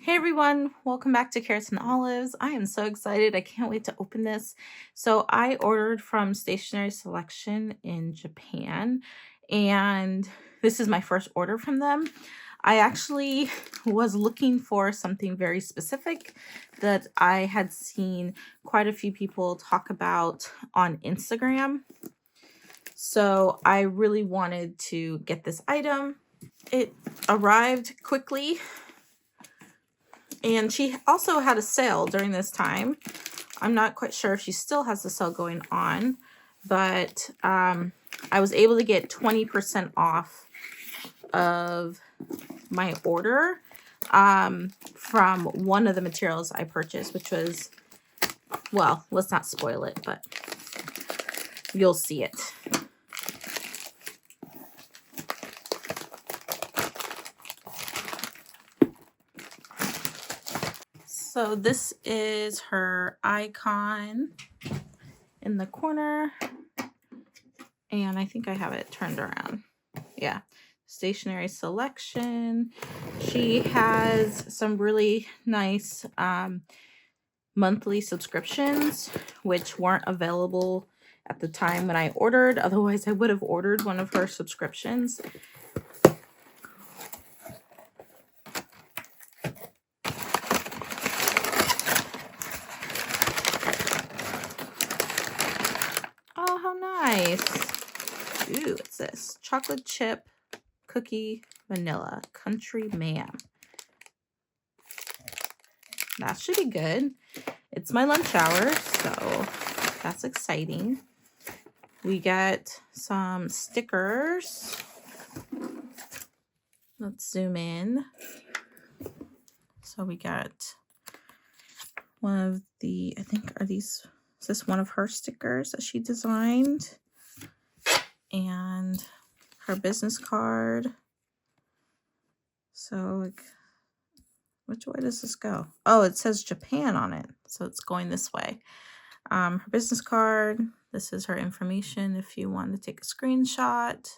Hey everyone, welcome back to Carrots and Olives. I am so excited. I can't wait to open this. So, I ordered from Stationery Selection in Japan, and this is my first order from them. I actually was looking for something very specific that I had seen quite a few people talk about on Instagram. So, I really wanted to get this item. It arrived quickly. And she also had a sale during this time. I'm not quite sure if she still has the sale going on, but I was able to get 20% off of my order from one of the materials I purchased, which was, well, let's not spoil it, but you'll see it. So this is her icon in the corner, and I think I have it turned around. Yeah, Stationery Selection. She has some really nice monthly subscriptions, which weren't available at the time when I ordered. Otherwise, I would have ordered one of her subscriptions. Oh, how nice. Ooh, what's this? Chocolate chip cookie vanilla country ma'am. That should be good. It's my lunch hour, so that's exciting. We got some stickers. Let's zoom in. So we got one of the, I think, is this one of her stickers that she designed? And her business card. So, which way does this go? Oh, it says Japan on it. So it's going this way. Her business card. This is her information if you want to take a screenshot.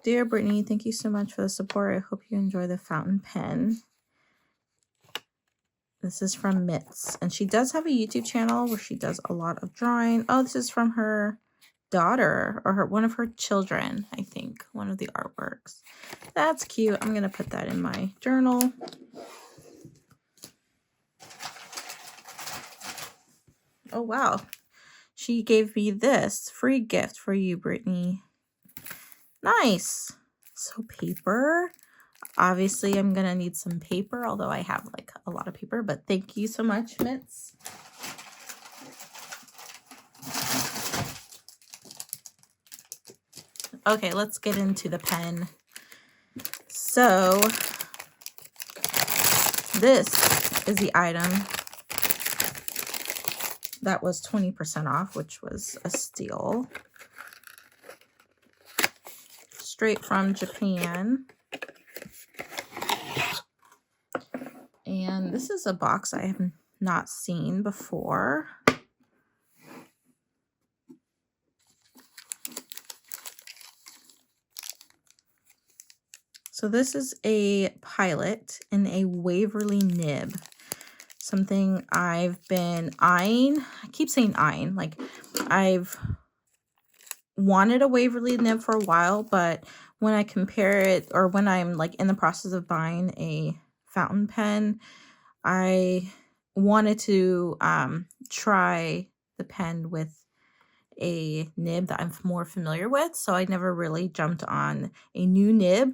Dear Brittany, thank you so much for the support. I hope you enjoy the fountain pen. This is from Mitts, and she does have a YouTube channel where she does a lot of drawing. Oh, this is from her daughter, or one of her children, I think, one of the artworks. That's cute. I'm gonna put that in my journal. Oh wow, she gave me this free gift for you, Brittany. Nice. So paper. Obviously, I'm gonna need some paper, although I have like a lot of paper, but thank you so much, Mitts. Okay, let's get into the pen. So this is the item that was 20% off, which was a steal. Straight from Japan. And this is a box I have not seen before. So this is a pilot in a Waverly nib. Something I've been eyeing. I keep saying eyeing. Like, I've wanted a Waverly nib for a while, but when I compare it, or when I'm like in the process of buying a fountain pen, I wanted to try the pen with a nib that I'm more familiar with. So I never really jumped on a new nib,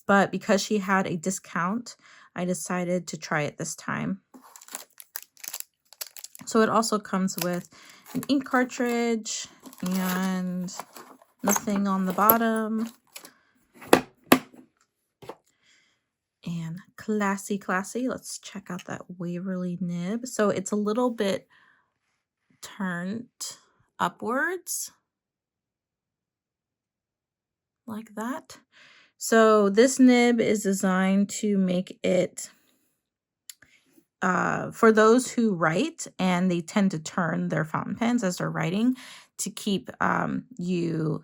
but because she had a discount, I decided to try it this time. So it also comes with an ink cartridge and nothing on the bottom. And classy. Let's check out that Waverly nib. So it's a little bit turned upwards like that. So this nib is designed to make it for those who write and they tend to turn their fountain pens as they're writing, to keep you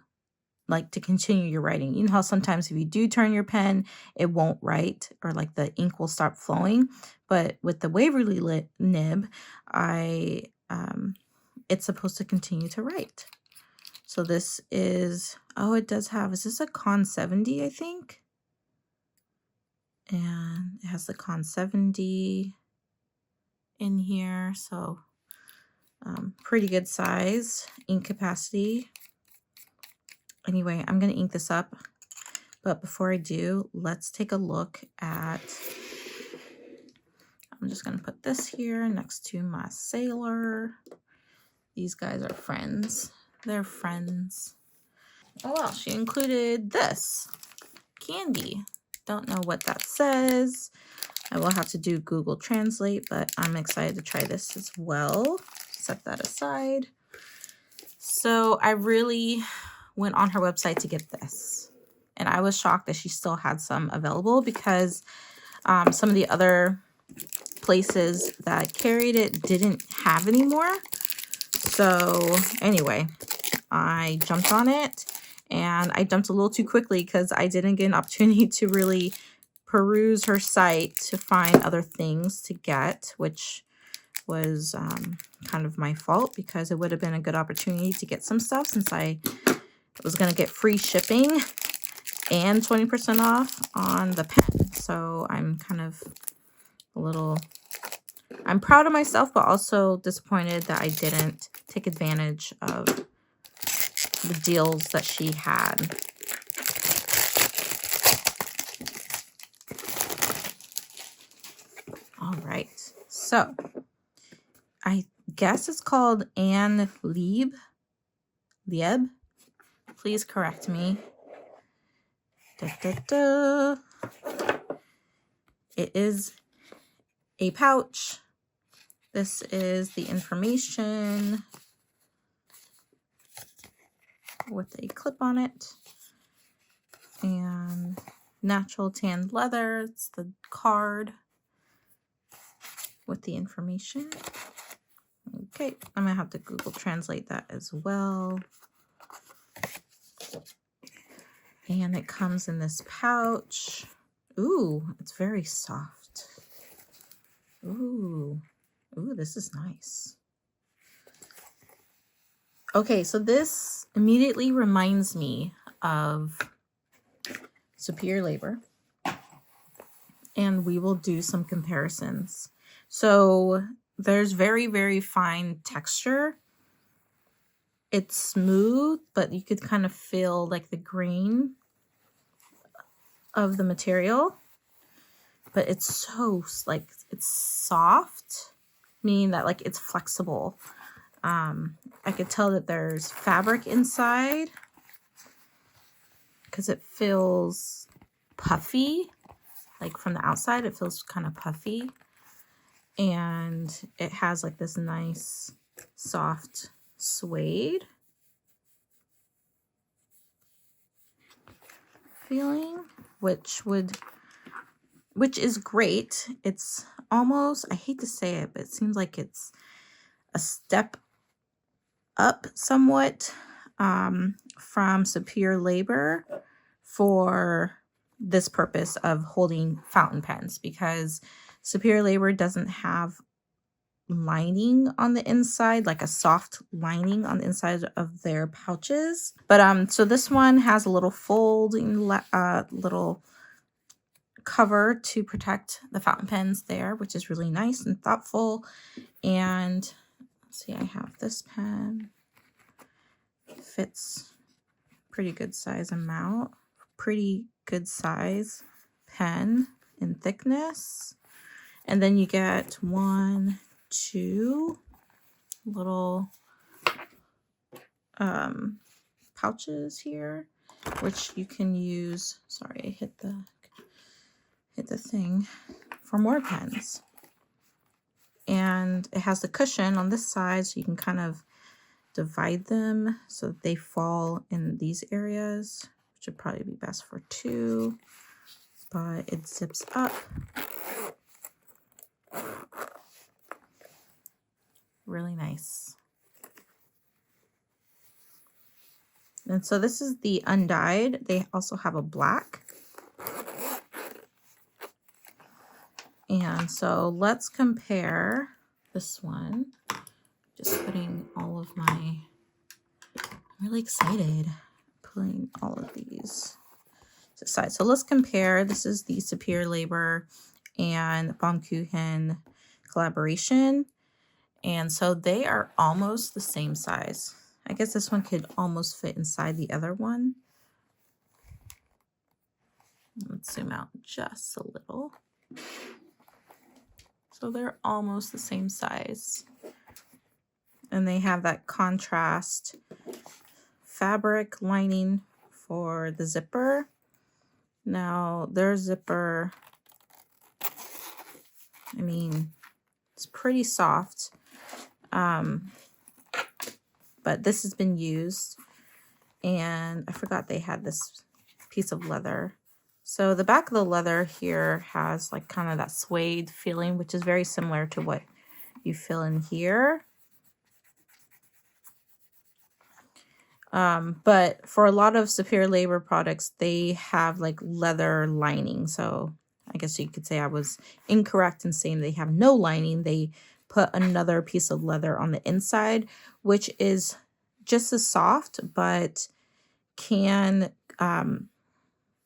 like to continue your writing. You know how sometimes if you do turn your pen, it won't write, or like the ink will stop flowing. But with the Waverly nib, it's supposed to continue to write. So this is, oh, it does have, is this a Con 70, I think? And it has the Con 70 in here. So pretty good size, ink capacity. Anyway, I'm going to ink this up. But before I do, let's take a look at, I'm just going to put this here next to my sailor. These guys are friends. They're friends. Oh, well, she included this candy. Don't know what that says. I will have to do Google Translate, but I'm excited to try this as well. Set that aside. So I really went on her website to get this. And I was shocked that she still had some available, because some of the other places that carried it didn't have any more. So anyway, I jumped on it, and I jumped a little too quickly because I didn't get an opportunity to really peruse her site to find other things to get, which was kind of my fault, because it would have been a good opportunity to get some stuff since I was going to get free shipping and 20% off on the pen. So I'm kind of a little, I'm proud of myself, but also disappointed that I didn't take advantage of the deals that she had. All right, so I guess it's called Anne Lieb. Please correct me. It is a pouch. This is the information with a clip on it. And natural tanned leather. It's the card with the information. Okay, I'm gonna have to Google Translate that as well. And it comes in this pouch. Ooh, it's very soft. Ooh, this is nice. Okay, so this immediately reminds me of Superior Labor, and we will do some comparisons. So there's very, very fine texture. It's smooth, but you could kind of feel like the grain of the material. But it's so, like, it's soft, meaning that, like, it's flexible. I could tell that there's fabric inside because it feels puffy. Like, from the outside, it feels kind of puffy. And it has, like, this nice, soft suede feeling, which is great. It's almost, I hate to say it, but it seems like it's a step up somewhat from Superior Labor for this purpose of holding fountain pens, because Superior Labor doesn't have lining on the inside, like a soft lining on the inside of their pouches. But so this one has a little folding little cover to protect the fountain pens there, which is really nice and thoughtful. And let's see, I have this pen. It fits pretty good size amount, pretty good size pen in thickness. And then you get 1, 2 little pouches here, which you can use. Sorry, I hit the thing, for more pens. And it has the cushion on this side, so you can kind of divide them so that they fall in these areas, which would probably be best for 2. But it zips up. Really nice. And so this is the undyed. They also have a black. And so let's compare this one. Just putting all of my, I'm really excited pulling all of these to the side. So let's compare. This is the Superior Labor and Baumkuchen collaboration. And so they are almost the same size. I guess this one could almost fit inside the other one. Let's zoom out just a little. So they're almost the same size. And they have that contrast fabric lining for the zipper. Now their zipper, I mean, it's pretty soft. But this has been used, and I forgot they had this piece of leather. So the back of the leather here has like kind of that suede feeling, which is very similar to what you feel in here. But for a lot of Superior Labor products, they have like leather lining. So I guess you could say I was incorrect in saying they have no lining. They put another piece of leather on the inside, which is just as soft, but can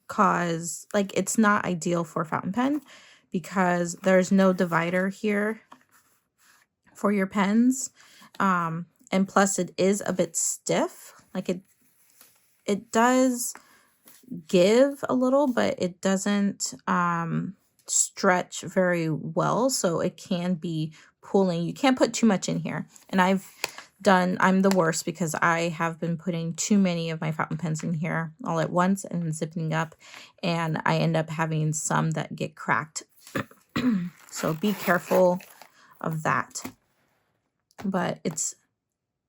cause, like, it's not ideal for a fountain pen because there's no divider here for your pens. And plus it is a bit stiff. Like it does give a little, but it doesn't stretch very well. So it can be pulling. You can't put too much in here. And I'm the worst because I have been putting too many of my fountain pens in here all at once and zipping up. And I end up having some that get cracked. So be careful of that. But it's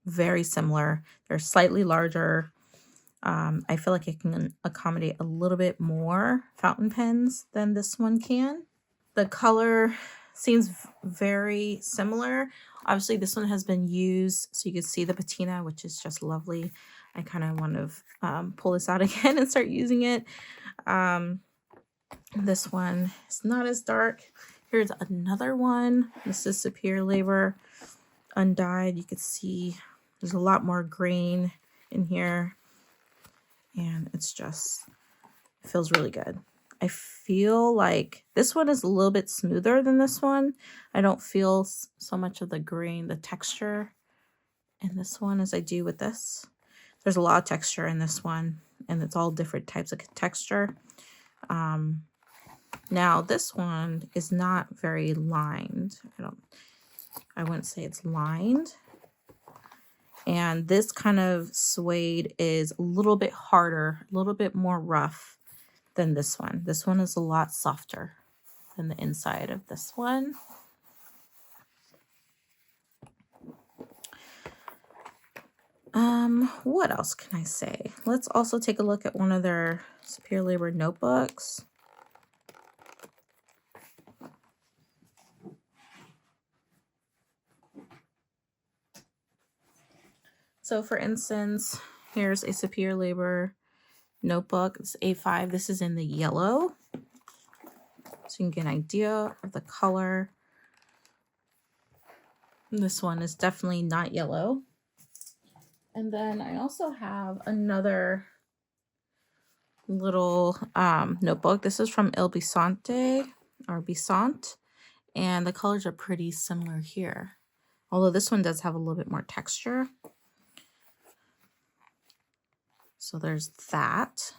very similar. They're slightly larger. I feel like it can accommodate a little bit more fountain pens than this one can. The color seems very similar. Obviously, this one has been used, so you can see the patina, which is just lovely. I kind of want to pull this out again and start using it. This one is not as dark. Here's another one. This is Superior Labor undyed. You can see there's a lot more grain in here. And it's just, it feels really good. I feel like this one is a little bit smoother than this one. I don't feel so much of the grain, the texture in this one as I do with this. There's a lot of texture in this one, and it's all different types of texture. Now this one is not very lined. I wouldn't say it's lined. And this kind of suede is a little bit harder, a little bit more rough than this one. This one is a lot softer than the inside of this one. What else can I say? Let's also take a look at one of their Superior Labor notebooks. So for instance, here's a Superior Labor notebook. It's A5. This is in the yellow. So you can get an idea of the color. This one is definitely not yellow. And then I also have another little notebook. This is from Il Bisonte or Bisont. And the colors are pretty similar here. Although this one does have a little bit more texture. So there's that.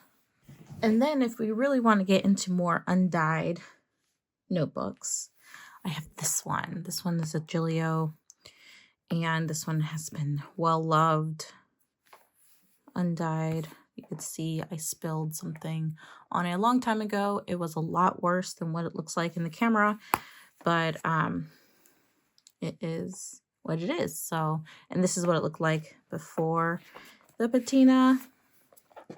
And then if we really want to get into more undyed notebooks, I have this one. This one is a Giglio, and this one has been well loved, undyed. You could see I spilled something on it a long time ago. It was a lot worse than what it looks like in the camera, but it is what it is. So, and this is what it looked like before the patina.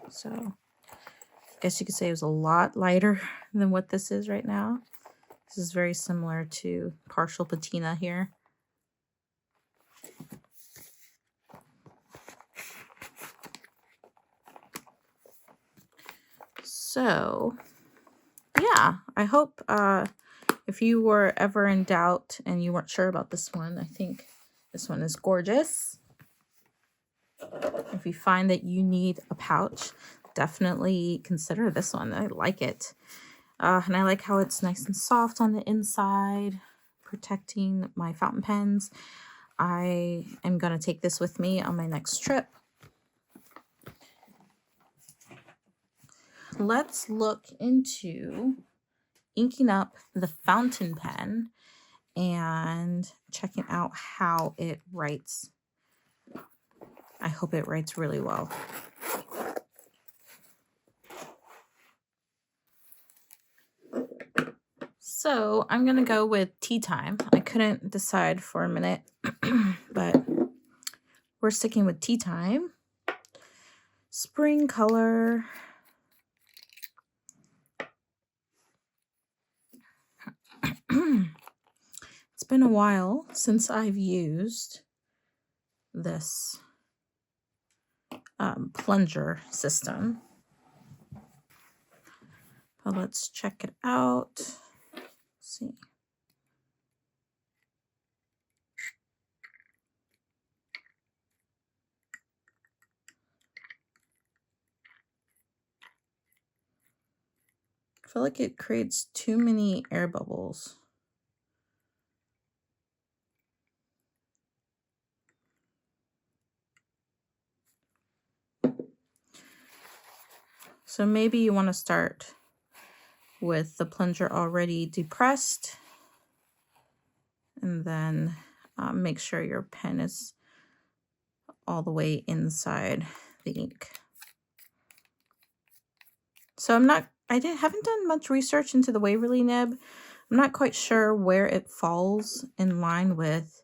So I guess you could say it was a lot lighter than what this is right now. This is very similar to partial patina here. So yeah, I hope if you were ever in doubt and you weren't sure about this one, I think this one is gorgeous. If you find that you need a pouch, definitely consider this one. I like it. And I like how it's nice and soft on the inside, protecting my fountain pens. I am going to take this with me on my next trip. Let's look into inking up the fountain pen and checking out how it writes. I hope it writes really well. So I'm going to go with Tea Time. I couldn't decide for a minute, but we're sticking with Tea Time. Spring color. It's been a while since I've used this plunger system. But let's check it out. Let's see. I feel like it creates too many air bubbles. So maybe you want to start with the plunger already depressed, and then make sure your pen is all the way inside the ink. So haven't done much research into the Waverly nib. I'm not quite sure where it falls in line with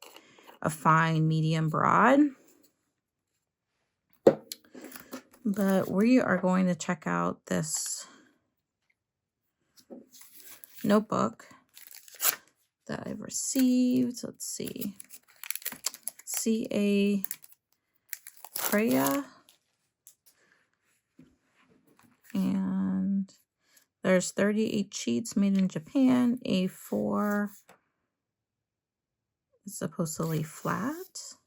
a fine, medium, broad. But we are going to check out this notebook that I've received. Let's see. C.A. Freya. And there's 38 sheets made in Japan. A4 is supposed to lay flat.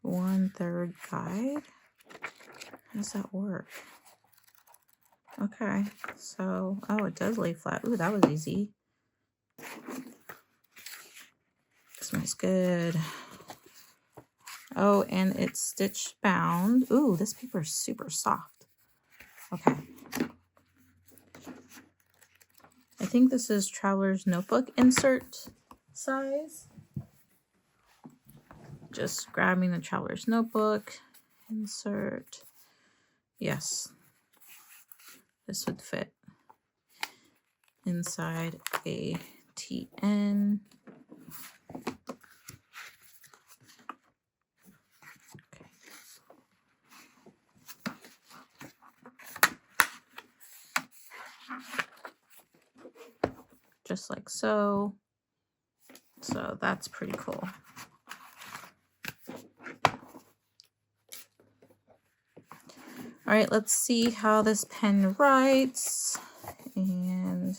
1/3 guide. How does that work? Okay, so, oh, it does lay flat. Ooh, that was easy. Smells good. Oh, and it's stitch bound. Ooh, this paper is super soft. Okay. I think this is Traveler's Notebook insert size. Just grabbing the Traveler's Notebook, insert. Yes, this would fit inside a TN. Okay. Just like so. So that's pretty cool. All right, let's see how this pen writes. And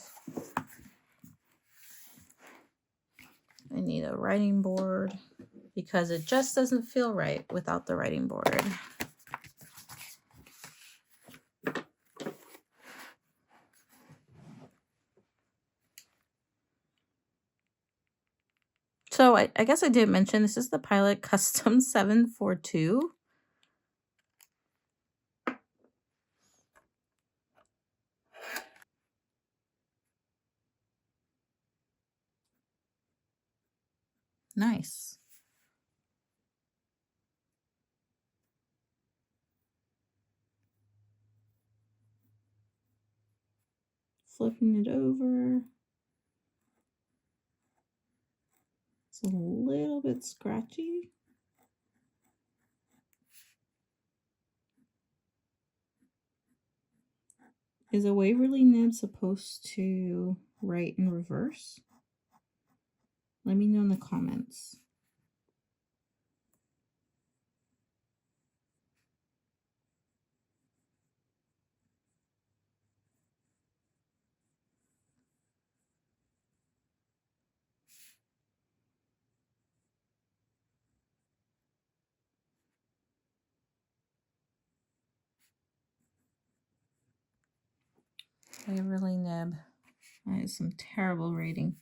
I need a writing board because it just doesn't feel right without the writing board. So I guess I did mention this is the Pilot Custom 742. Nice. Flipping it over. It's a little bit scratchy. Is a Waverly nib supposed to write in reverse? Let me know in the comments. Waverly nib. That is some terrible rating.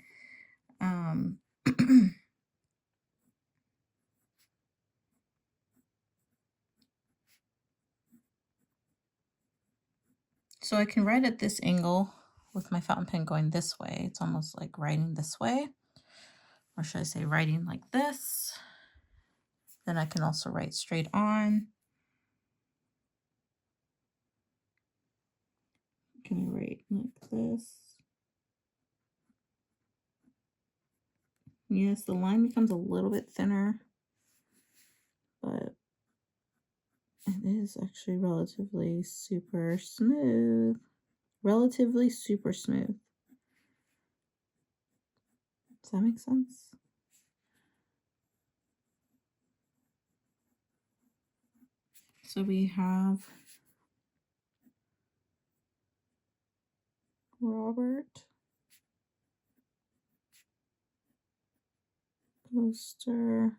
So I can write at this angle with my fountain pen going this way. It's almost like writing this way. Or should I say writing like this? Then I can also write straight on. Can I write like this? Yes, the line becomes a little bit thinner, but it is actually relatively super smooth. Relatively super smooth. Does that make sense? So we have Robert, poster,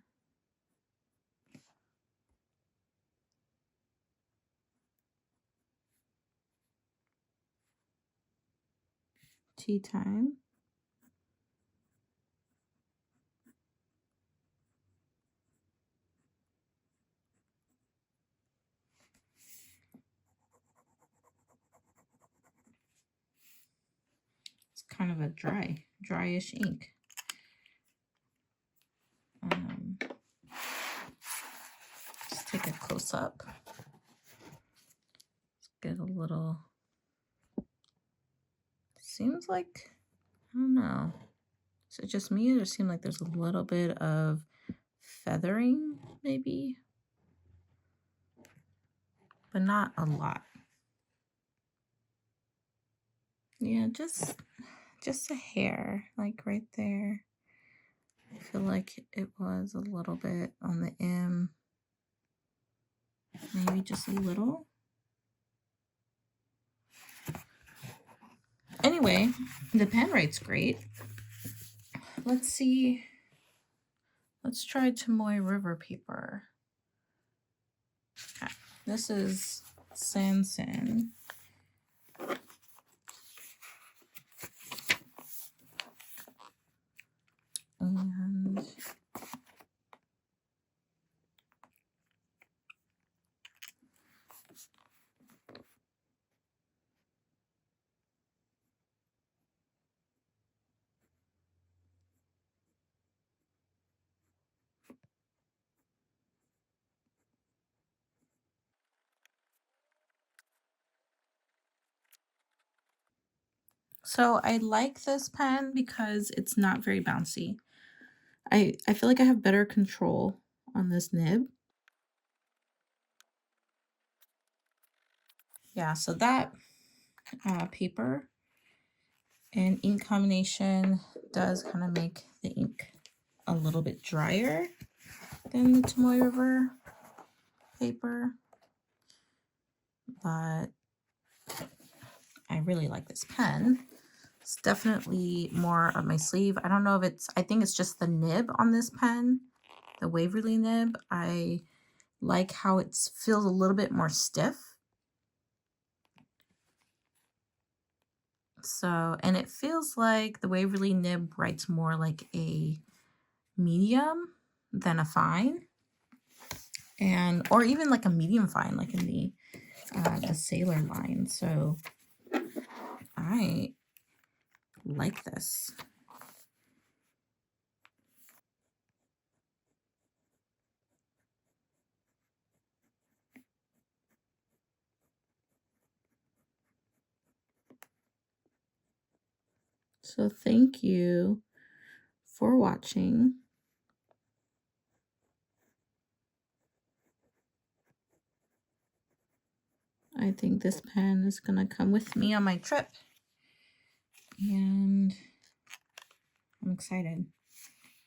tea time, it's kind of a dryish ink. Let's take a close up. Let's get a little, seems like, I don't know. Is it just me, or does it seem like there's a little bit of feathering, maybe? But not a lot. Yeah, just a hair, like right there. I feel like it was a little bit on the M. Maybe just a little. Anyway, the pen writes great. Let's see. Let's try Tomoe River paper. Okay. This is Sanson. And so I like this pen because it's not very bouncy. I feel like I have better control on this nib. Yeah, so that paper and ink combination does kind of make the ink a little bit drier than the Tomoe River paper, but I really like this pen. It's definitely more up my sleeve. I don't know if it's, I think it's just the nib on this pen, the Waverly nib. I like how it feels a little bit more stiff. So, and it feels like the Waverly nib writes more like a medium than a fine, and or even like a medium fine, like in the Sailor line. So I like this. So thank you for watching. I think this pen is going to come with me on my trip. And I'm excited.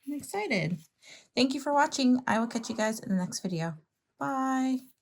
I'm excited. Thank you for watching. I will catch you guys in the next video. Bye.